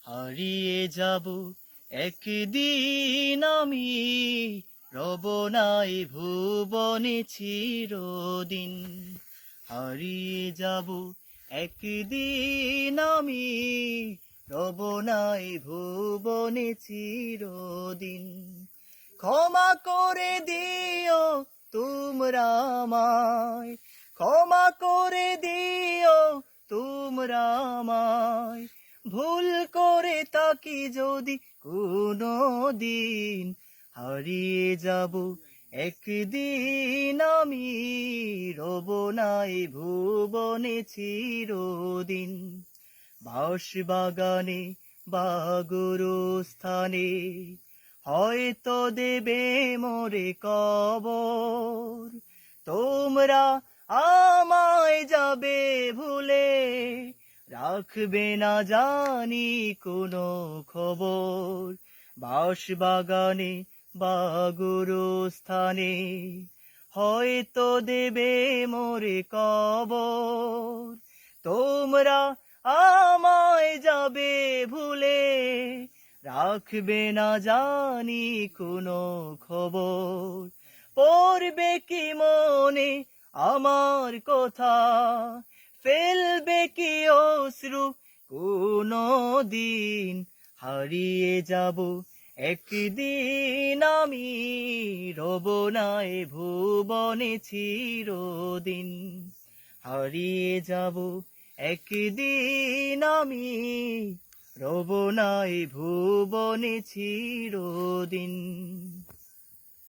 হারিয়ে যাব একদিন আমি, রব নাই ভুবনে চিরদিন। হারিয়ে যাব একদিন আমি, রব নাই ভুবনে চিরদিন। ক্ষমা করে দিও তোমরা আমায়, ক্ষমা করে দিও তোমরা আমায়, ভুল করে তাকি যদি কোনো দিন। হারিয়ে যাব একদিন আমি, রব নাই ভুবনে চিরদিন। বাঁশবাগানে বা গুরুস্থানে হয়তো দেবে মোরে কবর, তোমরা আমায় যাবে ভুলে, রাখবে না জানি কোনো খবর। বাঁশবাগানে বা গুরুস্থানে হয়তো দেবে মোরে কবর, তোমরা আমায় যাবে ভুলে, রাখবে না জানি কোনো খবর। পড়বে কি মনে আমার কথা, ফেলবে কি অশ্রু কোনো দিন। হারিয়ে যাব একদিন আমি, রব নাই ভুবনে চিরদিন। হারিয়ে যাব একদিন আমি, রব নাই ভুবনে চিরদিন।